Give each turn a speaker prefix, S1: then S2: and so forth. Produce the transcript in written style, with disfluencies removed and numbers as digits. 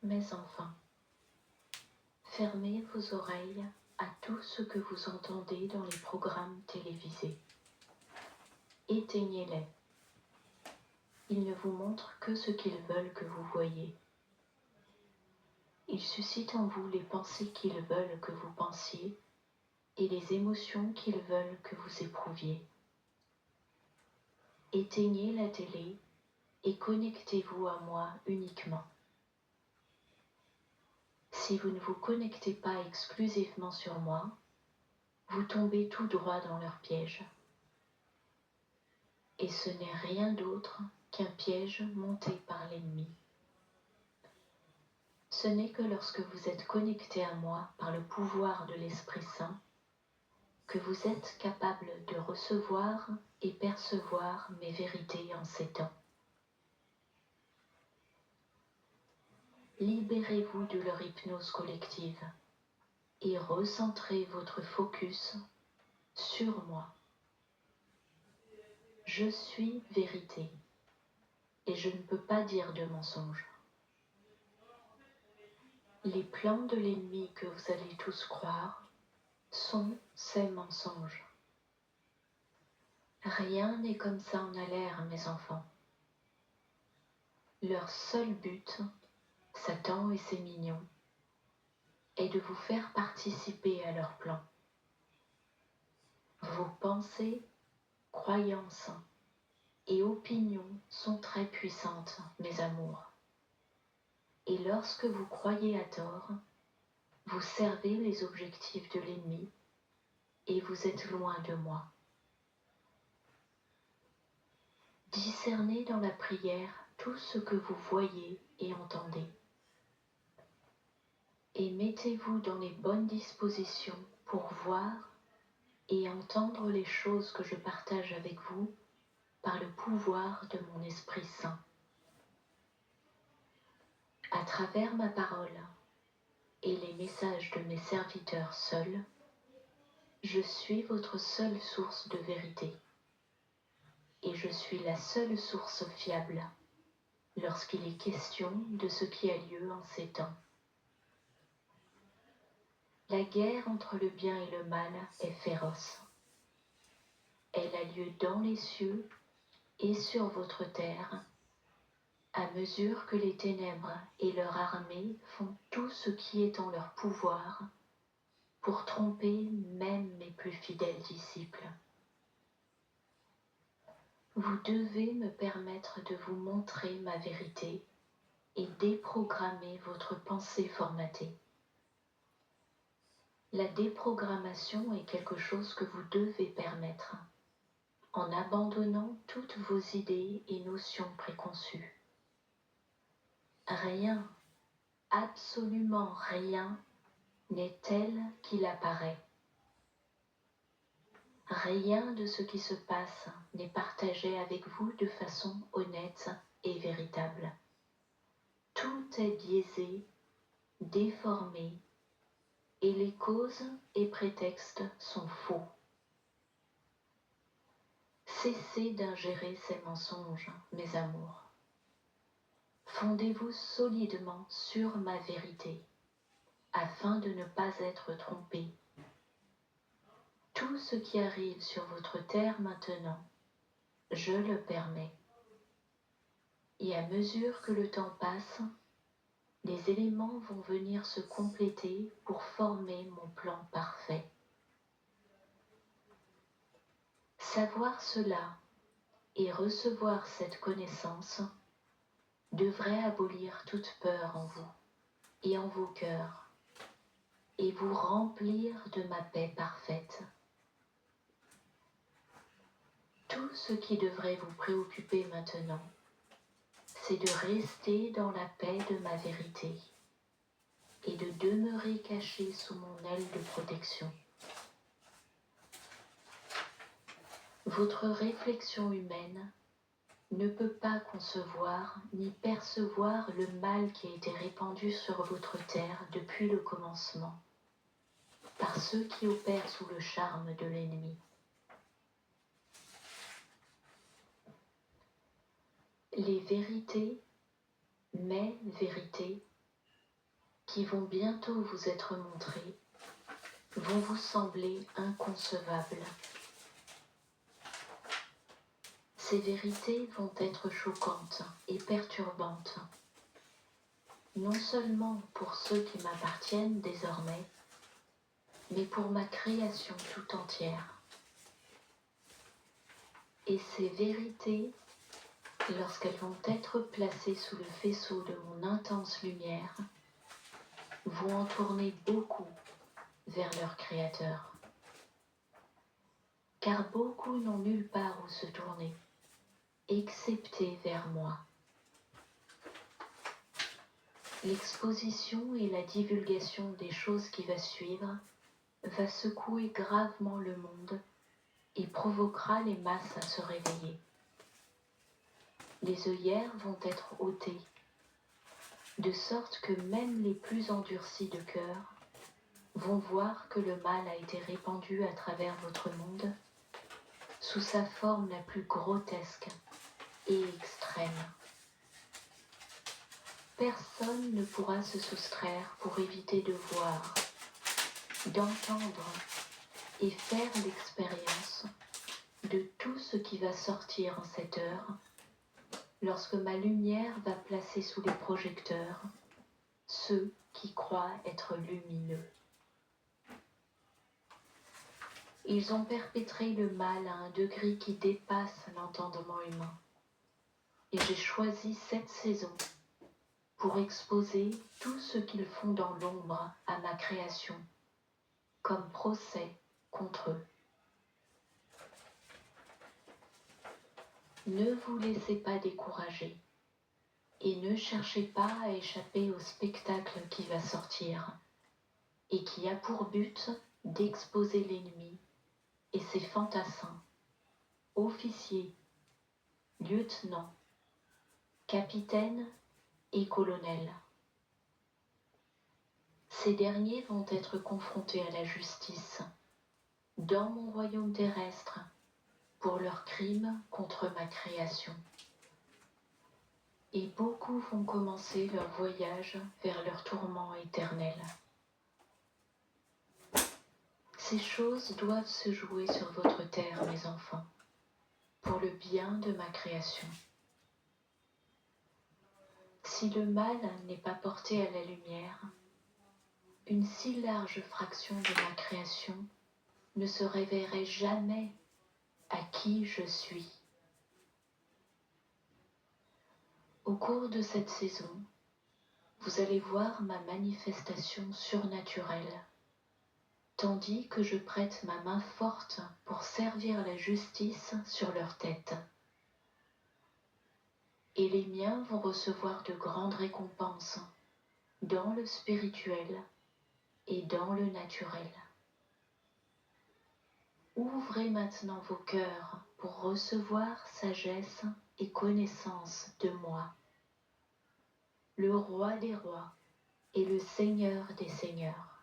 S1: Mes enfants, fermez vos oreilles à tout ce que vous entendez dans les programmes télévisés. Éteignez-les. Ils ne vous montrent que ce qu'ils veulent que vous voyiez. Ils suscitent en vous les pensées qu'ils veulent que vous pensiez et les émotions qu'ils veulent que vous éprouviez. Éteignez la télé et connectez-vous à moi uniquement. Si vous ne vous connectez pas exclusivement sur moi, vous tombez tout droit dans leur piège. Et ce n'est rien d'autre qu'un piège monté par l'ennemi. Ce n'est que lorsque vous êtes connecté à moi par le pouvoir de l'Esprit Saint que vous êtes capable de recevoir et percevoir mes vérités en ces temps. Libérez-vous de leur hypnose collective et recentrez votre focus sur moi. Je suis vérité et je ne peux pas dire de mensonge. Les plans de l'ennemi que vous allez tous croire sont ces mensonges. Rien n'est comme ça en a l'air, mes enfants. Leur seul but, Satan et ses mignons, est de vous faire participer à leurs plans. Vos pensées, croyances et opinions sont très puissantes, mes amours. Et lorsque vous croyez à tort, vous servez les objectifs de l'ennemi et vous êtes loin de moi. Discernez dans la prière tout ce que vous voyez et entendez. Et mettez-vous dans les bonnes dispositions pour voir et entendre les choses que je partage avec vous par le pouvoir de mon Esprit Saint. À travers ma parole et les messages de mes serviteurs seuls, je suis votre seule source de vérité. Et je suis la seule source fiable lorsqu'il est question de ce qui a lieu en ces temps. La guerre entre le bien et le mal est féroce. Elle a lieu dans les cieux et sur votre terre, à mesure que les ténèbres et leur armée font tout ce qui est en leur pouvoir pour tromper même mes plus fidèles disciples. Vous devez me permettre de vous montrer ma vérité et déprogrammer votre pensée formatée. La déprogrammation est quelque chose que vous devez permettre en abandonnant toutes vos idées et notions préconçues. Rien, absolument rien, n'est tel qu'il apparaît. Rien de ce qui se passe n'est partagé avec vous de façon honnête et véritable. Tout est biaisé, déformé, et les causes et prétextes sont faux. Cessez d'ingérer ces mensonges, mes amours. Fondez-vous solidement sur ma vérité, afin de ne pas être trompés. Tout ce qui arrive sur votre terre maintenant, je le permets. Et à mesure que le temps passe, les éléments vont venir se compléter pour former mon plan parfait. Savoir cela et recevoir cette connaissance devrait abolir toute peur en vous et en vos cœurs et vous remplir de ma paix parfaite. Tout ce qui devrait vous préoccuper maintenant, c'est de rester dans la paix de ma vérité et de demeurer caché sous mon aile de protection. Votre réflexion humaine ne peut pas concevoir ni percevoir le mal qui a été répandu sur votre terre depuis le commencement, par ceux qui opèrent sous le charme de l'ennemi. Les vérités, mes vérités, qui vont bientôt vous être montrées vont vous sembler inconcevables. Ces vérités vont être choquantes et perturbantes, non seulement pour ceux qui m'appartiennent désormais, mais pour ma création tout entière. Et ces vérités, lorsqu'elles vont être placées sous le faisceau de mon intense lumière, vont en tourner beaucoup vers leur Créateur. Car beaucoup n'ont nulle part où se tourner, excepté vers moi. L'exposition et la divulgation des choses qui va suivre va secouer gravement le monde et provoquera les masses à se réveiller. Les œillères vont être ôtées, de sorte que même les plus endurcis de cœur vont voir que le mal a été répandu à travers votre monde sous sa forme la plus grotesque et extrême. Personne ne pourra se soustraire pour éviter de voir, d'entendre et faire l'expérience de tout ce qui va sortir en cette heure lorsque ma lumière va placer sous les projecteurs ceux qui croient être lumineux. Ils ont perpétré le mal à un degré qui dépasse l'entendement humain. Et j'ai choisi cette saison pour exposer tout ce qu'ils font dans l'ombre à ma création, comme procès contre eux. Ne vous laissez pas décourager et ne cherchez pas à échapper au spectacle qui va sortir et qui a pour but d'exposer l'ennemi et ses fantassins, officiers, lieutenants, capitaines et colonels. Ces derniers vont être confrontés à la justice dans mon royaume terrestre pour leurs crimes contre ma création. Et beaucoup vont commencer leur voyage vers leur tourment éternel. Ces choses doivent se jouer sur votre terre, mes enfants, pour le bien de ma création. Si le mal n'est pas porté à la lumière, une si large fraction de ma création ne se révélerait jamais à qui je suis. Au cours de cette saison, vous allez voir ma manifestation surnaturelle, tandis que je prête ma main forte pour servir la justice sur leur tête. Et les miens vont recevoir de grandes récompenses dans le spirituel et dans le naturel. Ouvrez maintenant vos cœurs pour recevoir sagesse et connaissance de moi, le roi des rois et le Seigneur des seigneurs.